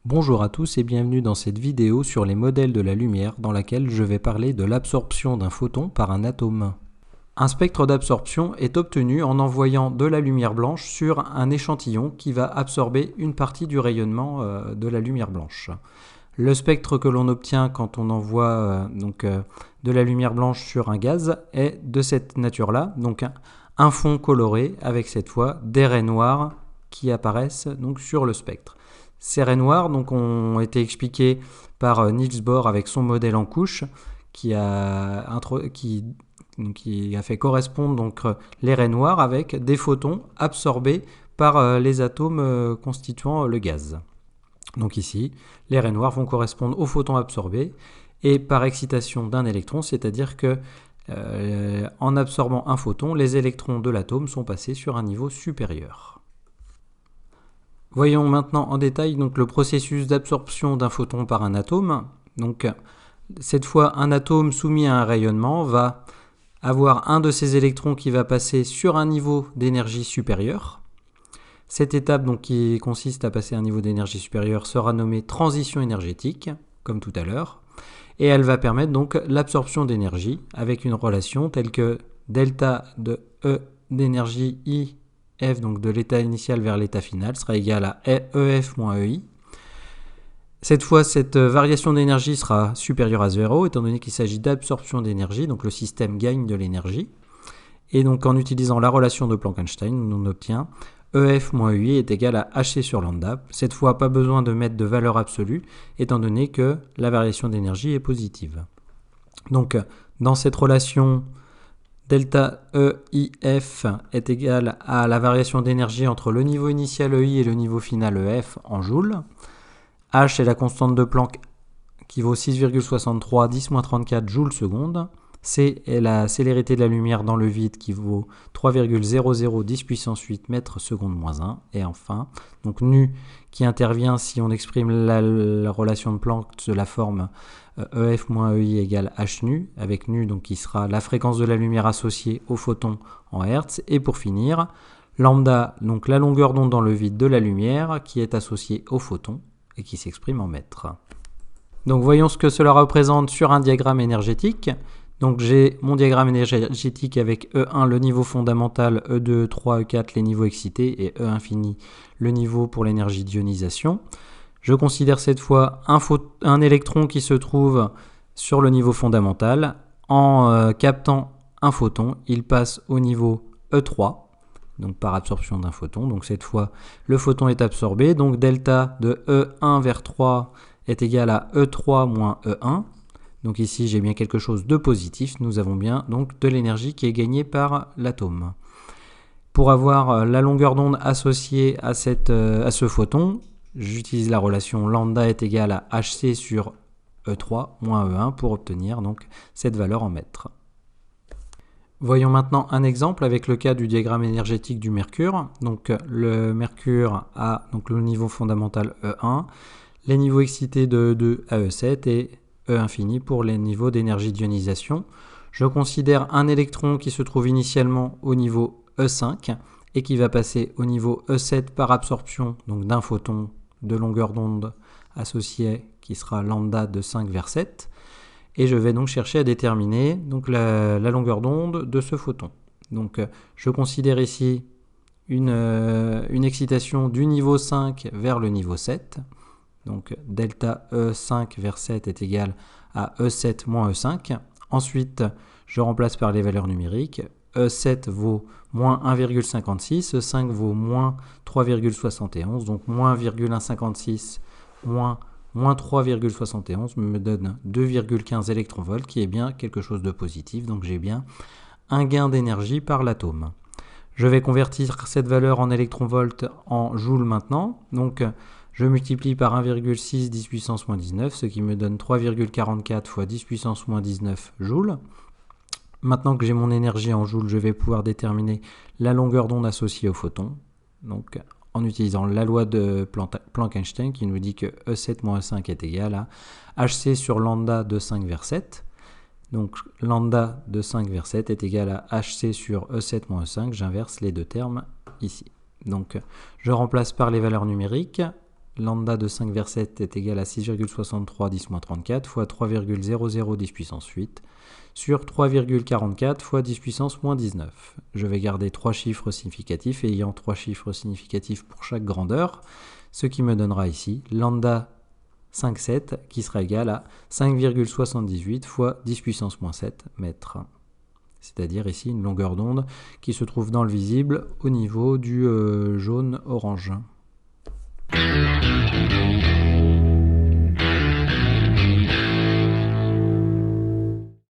Bonjour à tous et bienvenue dans cette vidéo sur les modèles de la lumière dans laquelle je vais parler de l'absorption d'un photon par un atome. Un spectre d'absorption est obtenu en envoyant de la lumière blanche sur un échantillon qui va absorber une partie du rayonnement de la lumière blanche. Le spectre que l'on obtient quand on envoie de la lumière blanche sur un gaz est de cette nature-là, donc un fond coloré avec cette fois des raies noires qui apparaissent donc sur le spectre. Ces raies noires ont été expliquées par Niels Bohr avec son modèle en couche qui a fait correspondre les raies noires avec des photons absorbés par les atomes constituant le gaz. Donc ici, les raies noires vont correspondre aux photons absorbés et par excitation d'un électron, c'est-à-dire que en absorbant un photon, les électrons de l'atome sont passés sur un niveau supérieur. Voyons maintenant en détail le processus d'absorption d'un photon par un atome. Cette fois, un atome soumis à un rayonnement va avoir un de ses électrons qui va passer sur un niveau d'énergie supérieur. Cette étape qui consiste à passer à un niveau d'énergie supérieur sera nommée transition énergétique, comme tout à l'heure, et elle va permettre l'absorption d'énergie avec une relation telle que delta de E d'énergie I F, donc de l'état initial vers l'état final, sera égal à EF moins EI. Cette fois, cette variation d'énergie sera supérieure à 0, étant donné qu'il s'agit d'absorption d'énergie, donc le système gagne de l'énergie. Et donc en utilisant la relation de Planck-Einstein, on obtient EF moins EI est égal à HC sur lambda. Cette fois, pas besoin de mettre de valeur absolue, étant donné que la variation d'énergie est positive. Donc dans cette relation, delta EIF est égal à la variation d'énergie entre le niveau initial EI et le niveau final EF en joules. H est la constante de Planck qui vaut 6,63 10-34 joules seconde. C est la célérité de la lumière dans le vide qui vaut 3,00 10 puissance 8 mètres seconde moins 1. Et enfin, nu qui intervient si on exprime la relation de Planck de la forme EF moins EI égale H nu, avec nu qui sera la fréquence de la lumière associée au photon en Hertz. Et pour finir, lambda, la longueur d'onde dans le vide de la lumière qui est associée au photon et qui s'exprime en mètres. Donc voyons ce que cela représente sur un diagramme énergétique. Donc j'ai mon diagramme énergétique avec E1 le niveau fondamental, E2, E3, E4 les niveaux excités et E infini le niveau pour l'énergie d'ionisation. Je considère cette fois un électron qui se trouve sur le niveau fondamental. En captant un photon, il passe au niveau E3, donc par absorption d'un photon. Donc cette fois, le photon est absorbé. Donc delta de E1 vers 3 est égal à E3 moins E1. Donc ici, j'ai bien quelque chose de positif. Nous avons bien de l'énergie qui est gagnée par l'atome. Pour avoir la longueur d'onde associée à ce photon, j'utilise la relation lambda est égal à Hc sur E3 moins E1 pour obtenir cette valeur en mètres. Voyons maintenant un exemple avec le cas du diagramme énergétique du mercure. Donc le mercure a le niveau fondamental E1, les niveaux excités de E2 à E7 et E infini pour les niveaux d'énergie d'ionisation. Je considère un électron qui se trouve initialement au niveau E5 et qui va passer au niveau E7 par absorption d'un photon de longueur d'onde associé qui sera lambda de 5 vers 7. Et je vais chercher à déterminer la longueur d'onde de ce photon. Je considère ici une excitation du niveau 5 vers le niveau 7. Donc delta E5 vers 7 est égal à E7 moins E5. Ensuite, je remplace par les valeurs numériques. E7 vaut moins 1,56, E5 vaut moins 3,71, donc moins 1,156 moins 3,71 me donne 2,15 électronvolts, qui est bien quelque chose de positif, donc j'ai bien un gain d'énergie par l'atome. Je vais convertir cette valeur en électronvolts en joules maintenant, donc je multiplie par 1,6 10 puissance moins 19, ce qui me donne 3,44 fois 10 puissance moins 19 joules. Maintenant que j'ai mon énergie en joules, je vais pouvoir déterminer la longueur d'onde associée au photon, donc en utilisant la loi de Planck-Einstein qui nous dit que E7 moins E5 est égal à Hc sur lambda de 5 vers 7. Donc lambda de 5 vers 7 est égal à Hc sur E7 moins E5. J'inverse les deux termes ici. Donc je remplace par les valeurs numériques. lambda de 5 vers 7 est égal à 6,63 10-34 fois 3,00 10 puissance 8 sur 3,44 fois 10 puissance moins 19. Je vais garder 3 chiffres significatifs ayant 3 chiffres significatifs pour chaque grandeur, ce qui me donnera ici lambda 5,7 qui sera égal à 5,78 fois 10 puissance moins 7 mètres. C'est-à-dire ici une longueur d'onde qui se trouve dans le visible au niveau du jaune-orange.